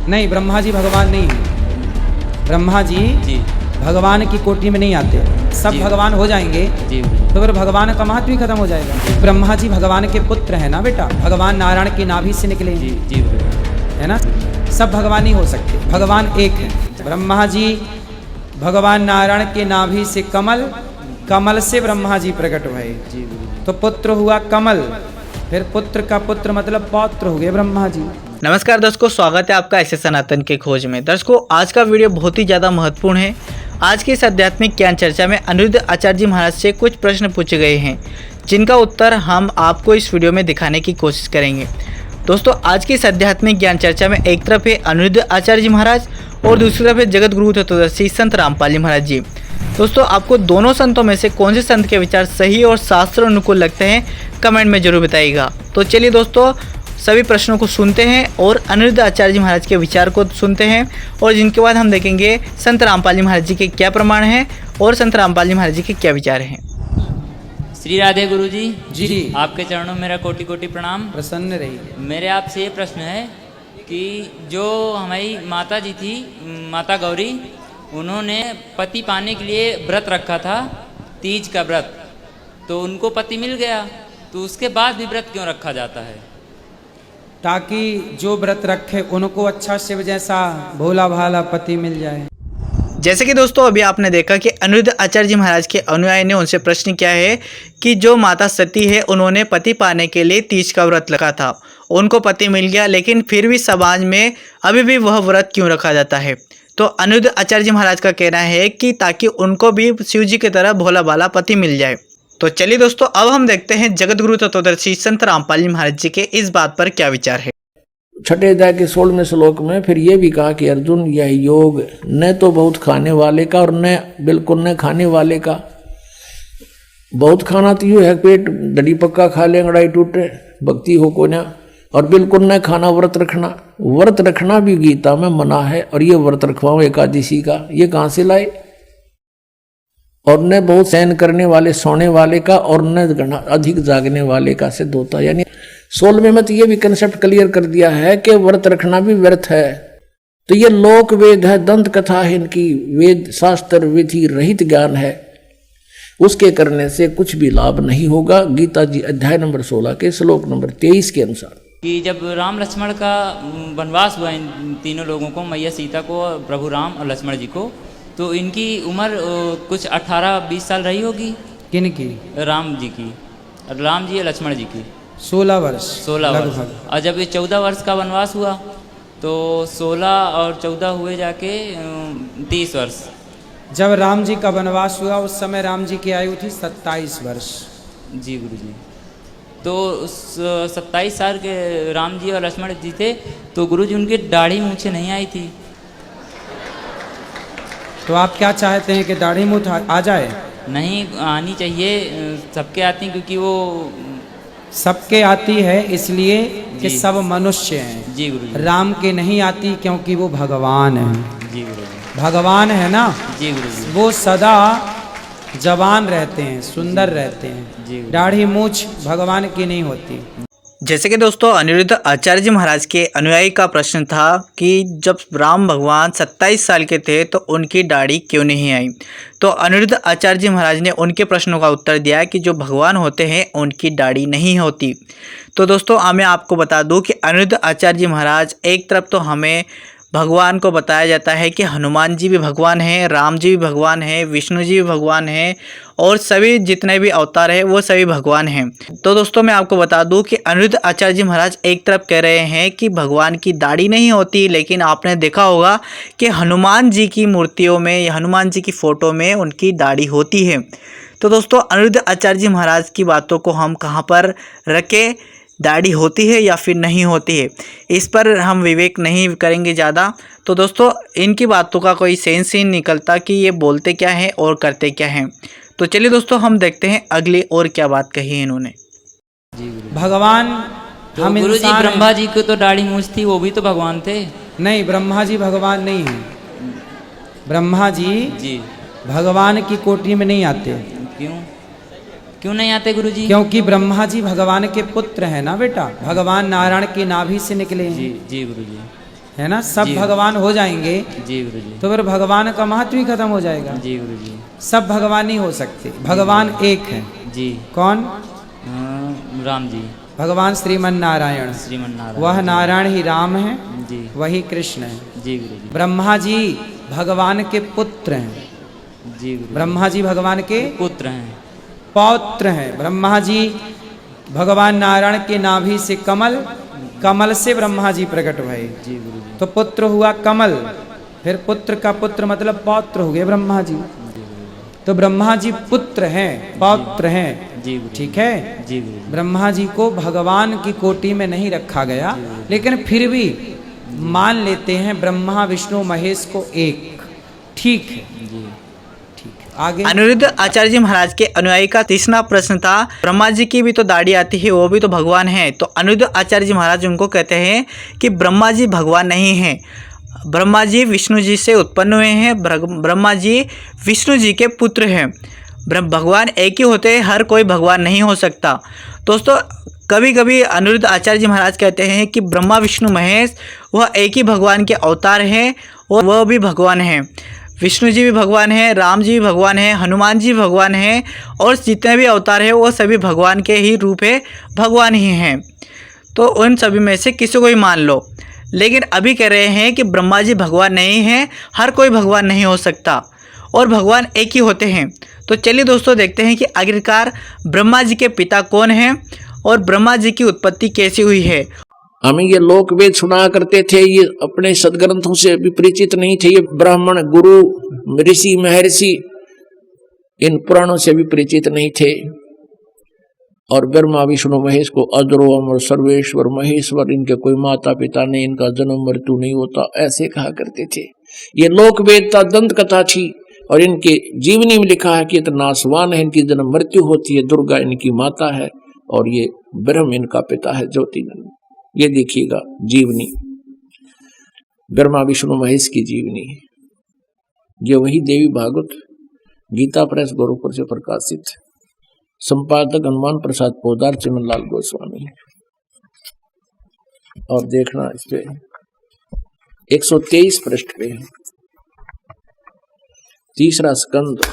नहीं, ब्रह्मा जी भगवान नहीं है। ब्रह्मा जी भगवान की कोटि में नहीं आते। सब भगवान हो जाएंगे तो फिर भगवान का महत्व ही खत्म हो जाएगा। ब्रह्मा जी भगवान के पुत्र है ना बेटा, भगवान नारायण की नाभि से निकले है ना। सब भगवान ही हो सकते, भगवान एक है। ब्रह्मा जी भगवान नारायण के नाभि से कमल, कमल से ब्रह्मा जी प्रकट हुए तो पुत्र हुआ कमल, फिर पुत्र का पुत्र मतलब पौत्र हो गए ब्रह्मा जी। नमस्कार दर्शकों, स्वागत है आपका ऐसे सनातन के खोज में। दर्शकों, आज का वीडियो बहुत ही ज़्यादा महत्वपूर्ण है। आज की इस आध्यात्मिक ज्ञान चर्चा में अनिरुद्ध आचार्य जी महाराज से कुछ प्रश्न पूछे गए हैं, जिनका उत्तर हम आपको इस वीडियो में दिखाने की कोशिश करेंगे। दोस्तों, आज की इस आध्यात्मिक ज्ञान चर्चा में एक तरफ है अनिरुद्ध आचार्य जी महाराज और दूसरी तरफ है जगत गुरु तत्वदर्शी संत रामपाल जी महाराज जी। दोस्तों, आपको दोनों संतों में से कौन से संत के विचार सही और शास्त्र अनुकूल लगते हैं, कमेंट में जरूर बताइएगा। तो चलिए दोस्तों, सभी प्रश्नों को सुनते हैं और अनिरुद्ध आचार्य जी महाराज के विचार को सुनते हैं, और जिनके बाद हम देखेंगे संत रामपाल जी महाराज जी के क्या प्रमाण हैं और संत रामपाल जी महाराज जी के क्या विचार हैं। श्री राधे गुरु जी। जी आपके चरणों में मेरा कोटि कोटि प्रणाम। प्रसन्न रहिए। मेरे आपसे ये प्रश्न है कि जो हमारी माता जी थी, माता गौरी, उन्होंने पति पाने के लिए व्रत रखा था, तीज का व्रत, तो उनको पति मिल गया, तो उसके बाद भी व्रत क्यों रखा जाता है? ताकि जो व्रत रखे उनको अच्छा शिव जैसा भोला भाला पति मिल जाए। जैसे कि दोस्तों अभी आपने देखा कि अनिरुद्ध आचार्य जी महाराज के अनुयायी ने उनसे प्रश्न किया है कि जो माता सती है उन्होंने पति पाने के लिए तीज का व्रत रखा था, उनको पति मिल गया, लेकिन फिर भी समाज में अभी भी वह व्रत क्यों रखा जाता है। तो अनिरुद्ध आचार्य जी महाराज का कहना है कि ताकि उनको भी शिव जी की तरह भोला भाला पति मिल जाए। तो चलिए दोस्तों, अब हम देखते हैं जगत गुरु तत्वदर्शी संत रामपाल जी महाराज जी के इस बात पर क्या विचार है। छठे अध्याय के 16वें श्लोक में फिर ये भी कहा कि अर्जुन, यह योग न तो बहुत खाने वाले का और न बिल्कुल न खाने वाले का। बहुत खाना तो यूँ है, पेट डडी पक्का खा ले, अंगड़ाई टूटे, भक्ति हो को ना। और बिल्कुल न खाना, व्रत रखना। व्रत रखना भी गीता में मना है, और ये व्रत रखवाओ एकादशी का, ये कहाँ से लाए? और न बहुत सहन करने वाले, सोने वाले का, और न अधिक जागने वाले का सिद्ध होता है। यानी 16वें में तो ये भी कंसेप्ट क्लियर कर दिया है कि व्रत रखना भी व्यर्थ है। तो ये लोक वेद है, दंत कथा है, इनकी वेद शास्त्र विधि रहित ज्ञान है, उसके करने से कुछ भी लाभ नहीं होगा। गीता जी अध्याय नंबर 16 के श्लोक नंबर 23 के अनुसार कि जब राम लक्ष्मण का वनवास हुआ, इन तीनों लोगों को, मैया सीता को, प्रभु राम और लक्ष्मण जी को, तो इनकी उम्र कुछ 18-20 साल रही होगी। किन की? राम जी की, राम जी और लक्ष्मण जी की 16 वर्ष। 16 वर्ष। और जब ये 14 वर्ष का वनवास हुआ तो 16 और 14 हुए जाके 30 वर्ष। जब राम जी का वनवास हुआ उस समय राम जी की आयु थी 27 वर्ष। जी गुरु जी। तो 27 साल के राम जी और लक्ष्मण जी थे, तो गुरु जी उनकी दाढ़ी मूछें नहीं आई थी। तो आप क्या चाहते हैं कि दाढ़ी मूछ आ जाए? नहीं आनी चाहिए, सबके आती हैं, क्योंकि वो सबके आती है इसलिए कि सब मनुष्य हैं। जी गुरु जी। राम के नहीं आती क्योंकि वो भगवान है। जी गुरु जी। भगवान है ना। जी गुरु जी। वो सदा जवान रहते हैं, सुंदर रहते हैं। दाढ़ी मूछ भगवान की नहीं होती। जैसे कि दोस्तों अनिरुद्ध आचार्य जी महाराज के अनुयायी का प्रश्न था कि जब राम भगवान 27 साल के थे तो उनकी दाढ़ी क्यों नहीं आई। तो अनिरुद्ध आचार्य जी महाराज ने उनके प्रश्नों का उत्तर दिया कि जो भगवान होते हैं उनकी दाढ़ी नहीं होती। तो दोस्तों मैं आपको बता दूं कि अनिरुद्ध आचार्य जी महाराज, एक तरफ तो हमें भगवान को बताया जाता है कि हनुमान जी भी भगवान हैं, राम जी भी भगवान हैं, विष्णु जी भी भगवान हैं, और सभी जितने भी अवतार हैं वो सभी भगवान हैं। तो दोस्तों मैं आपको बता दूं कि अनिरुद्ध आचार्य जी महाराज एक तरफ कह रहे हैं कि भगवान की दाढ़ी नहीं होती, लेकिन आपने देखा होगा कि हनुमान जी की मूर्तियों में या हनुमान जी की फ़ोटो में उनकी दाढ़ी होती है। तो दोस्तों अनिरुद्ध आचार्य जी महाराज की बातों को हम कहाँ पर रखें, दाढ़ी होती है या फिर नहीं होती है, इस पर हम विवेक नहीं करेंगे ज़्यादा। तो दोस्तों इनकी बातों का कोई सेंस ही निकलता कि ये बोलते क्या हैं और करते क्या हैं। तो चलिए दोस्तों हम देखते हैं अगली और क्या बात कही है इन्होंने। भगवान तो हम गुरु जी, इंसान हैं। ब्रह्मा जी को तो दाढ़ी मूछ थी, वो भी तो भगवान थे। नहीं, ब्रह्मा जी भगवान नहीं है। ब्रह्मा जी भगवान की कोटि में नहीं आते। क्यों नहीं आते गुरु जी? क्योंकि ब्रह्मा जी भगवान के पुत्र है ना बेटा, भगवान नारायण की नाभि से निकले हैं। जी गुरु जी। है ना, सब जी। भगवान हो जाएंगे जी गुरु जी। तो फिर भगवान का महत्व ही खत्म हो जाएगा। जी गुरु जी। सब भगवान नहीं हो सकते, भगवान एक है। जी। कौन? राम जी। भगवान श्रीमन नारायण, श्रीमन नारायण। वह नारायण ही राम है, जी। वही कृष्ण है। जी गुरु जी। ब्रह्मा जी भगवान के पुत्र हैं। जी गुरु जी। ब्रह्मा जी भगवान के पुत्र हैं। पौत्र हैं। ब्रह्मा जी भगवान नारायण के नाभि से कमल, कमल से ब्रह्मा जी प्रकट भये। जी गुरु जी। तो पुत्र हुआ कमल, फिर पुत्र का पुत्र मतलब पौत्र हो गए ब्रह्मा जी। तो ब्रह्मा जी पुत्र हैं, पौत्र हैं। जी गुरु जी। ठीक है। जी गुरु जी। ब्रह्मा जी को भगवान की कोटि में नहीं रखा गया, लेकिन फिर भी मान लेते हैं ब्रह्मा विष्णु महेश को एक। ठीक है, जी। ठीक है। आगे अनिरुद्ध आचार्य जी महाराज के अनुयायी का तीसरा प्रश्न था, ब्रह्मा जी की भी तो दाढ़ी आती है, वो भी तो भगवान है। तो अनिरुद्ध आचार्य जी महाराज उनको कहते हैं कि ब्रह्मा जी भगवान नहीं हैं, ब्रह्मा जी विष्णु जी से उत्पन्न हुए हैं, ब्रह्मा जी विष्णु जी के पुत्र हैं। भगवान एक ही होते हैं, हर कोई भगवान नहीं हो सकता। दोस्तों कभी कभी अनिरुद्ध आचार्य जी महाराज कहते हैं कि ब्रह्मा विष्णु महेश वह एक ही भगवान के अवतार हैं और वह भी भगवान हैं। विष्णु जी भी भगवान हैं, राम जी भी भगवान हैं, हनुमान जी भगवान हैं, और जितने भी अवतार हैं वो सभी भगवान के ही रूप है, भगवान ही हैं। तो उन सभी में से किसी को भी मान लो, लेकिन अभी कह रहे हैं कि ब्रह्मा जी भगवान नहीं हैं, हर कोई भगवान नहीं हो सकता और भगवान एक ही होते हैं। तो चलिए दोस्तों देखते हैं कि आखिरकार ब्रह्मा जी के पिता कौन हैं और ब्रह्मा जी की उत्पत्ति कैसी हुई है। हमें ये लोक वेद सुना करते थे, ये अपने सदग्रंथों से भी परिचित नहीं थे। ये ब्राह्मण गुरु ऋषि महर्षि इन पुराणों से भी परिचित नहीं थे। और ब्रह्मा विष्णु महेश को अजरो अमर सर्वेश्वर महेश्वर, इनके कोई माता पिता नहीं, इनका जन्म मृत्यु नहीं होता, ऐसे कहा करते थे। ये लोक वेदता दंत कथा थी और इनके जीवनी में लिखा है कि ये तो नासवान है, इनकी जन्म मृत्यु होती है, दुर्गा इनकी माता है और ये ब्रह्म इनका पिता है, ज्योतिर्मय। ये देखिएगा जीवनी, ब्रह्मा विष्णु महेश की जीवनी है। ये वही देवी भागवत गीता प्रेस गोरखपुर से प्रकाशित, संपादक हनुमान प्रसाद पोदार चिमनलाल गोस्वामी। और देखना इस पे 123 पृष्ठ पे तीसरा स्कंद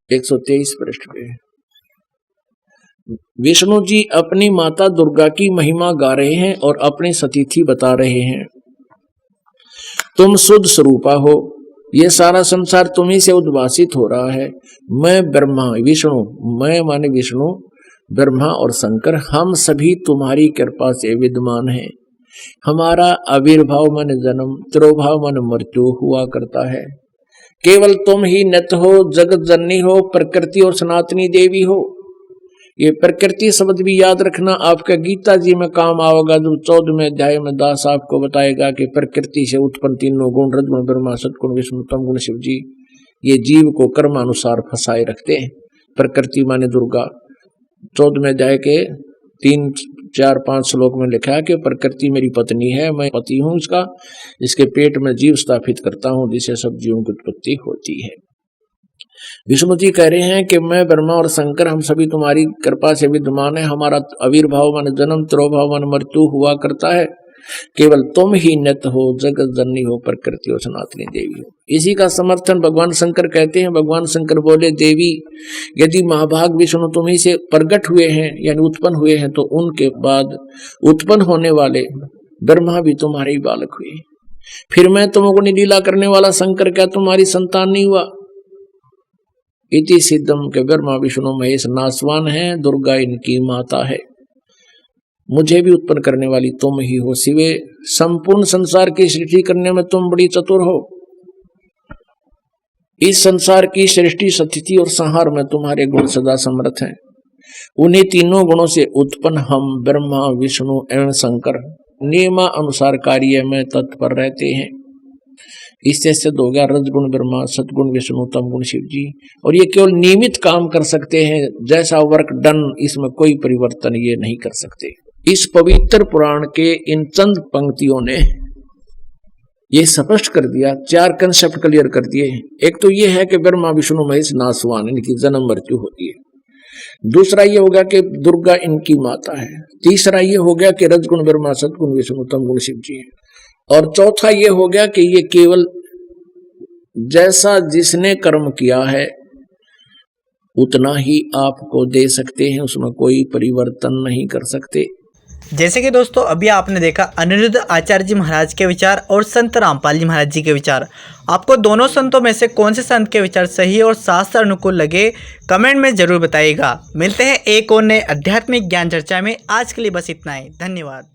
123 पृष्ठ पे विष्णु जी अपनी माता दुर्गा की महिमा गा रहे हैं और अपनी सतीथि बता रहे हैं। तुम शुद्ध स्वरूपा हो, ये सारा संसार तुम्ही से उद्भासित हो रहा है। मैं ब्रह्मा विष्णु, मैं माने विष्णु ब्रह्मा और शंकर, हम सभी तुम्हारी कृपा से विद्यमान हैं। हमारा आविर्भाव मन जन्म, तिरोभाव मन मृत्यु हुआ करता है। केवल तुम ही नित्य हो, जगत जननी हो, प्रकृति और सनातनी देवी हो। ये प्रकृति शब्द भी याद रखना, आपका गीता जी में काम आएगा। जो 14वें अध्याय में दास आपको बताएगा कि प्रकृति से उत्पन्न तीनों गुण, रजगुण ब्रह्मा, सतगुण विष्णु, तमगुण शिव जी, ये जीव को कर्मानुसार फंसाए रखते हैं। प्रकृति माने दुर्गा, 14वें अध्याय के 3, 4, 5 श्लोक में लिखा है कि प्रकृति मेरी पत्नी है, मैं पति हूं इसका, इसके पेट में जीव स्थापित करता हूं जिससे सब जीवों की उत्पत्ति होती है। विष्णु जी कह रहे हैं कि मैं ब्रह्मा और शंकर हम सभी तुम्हारी कृपा से विद्यमान है। हमारा आविर्भाव मन जन्म, तिरोभाव मन मृत्यु हुआ करता है। केवल तुम ही नित्य हो, जगत जननी हो, प्रकृति और सनातनी देवी हो। इसी का समर्थन भगवान शंकर कहते हैं। भगवान शंकर बोले, देवी यदि महाभाग विष्णु तुम्ही से प्रकट हुए हैं यानी उत्पन्न हुए हैं, तो उनके बाद उत्पन्न होने वाले ब्रह्मा भी तुम्हारे ही बालक हुए। फिर मैं तुमको लीला करने वाला शंकर क्या तुम्हारी संतान नहीं हुआ? इति सिद्धम के ब्रह्मा विष्णु महेश नासवान है, दुर्गा इनकी माता है। मुझे भी उत्पन्न करने वाली तुम ही हो। शिवे संपूर्ण संसार की सृष्टि करने में तुम बड़ी चतुर हो। इस संसार की सृष्टि, स्थिति और संहार में तुम्हारे गुण सदा समर्थ हैं। उन्हीं तीनों गुणों से उत्पन्न हम ब्रह्मा विष्णु एवं शंकर नियमा अनुसार कार्य में तत्पर रहते हैं। इससे सिद्ध हो गया रजगुण ब्रह्मा, सतगुण विष्णु, तमगुण शिव जी। और ये केवल नियमित काम कर सकते हैं, जैसा वर्क डन, इसमें कोई परिवर्तन ये नहीं कर सकते। इस पवित्र पुराण के इन चंद पंक्तियों ने ये स्पष्ट कर दिया, 4 कंसेप्ट क्लियर कर दिए। एक तो ये है कि ब्रह्मा विष्णु महेश नासवान, इनकी जन्म मृत्यु होती है। दूसरा ये हो गया कि दुर्गा इनकी माता है। तीसरा ये हो गया कि रजगुण ब्रह्मा सदगुण विष्णु तम गुण शिव जी है। और चौथा ये हो गया कि ये केवल जैसा जिसने कर्म किया है उतना ही आपको दे सकते हैं, उसमें कोई परिवर्तन नहीं कर सकते। जैसे कि दोस्तों अभी आपने देखा अनिरुद्ध आचार्य जी महाराज के विचार और संत रामपाल जी महाराज जी के विचार। आपको दोनों संतों में से कौन से संत के विचार सही और शास्त्र अनुकूल लगे, कमेंट में जरूर बताइएगा। मिलते हैं एक और नए आध्यात्मिक ज्ञान चर्चा में। आज के लिए बस इतना ही। धन्यवाद।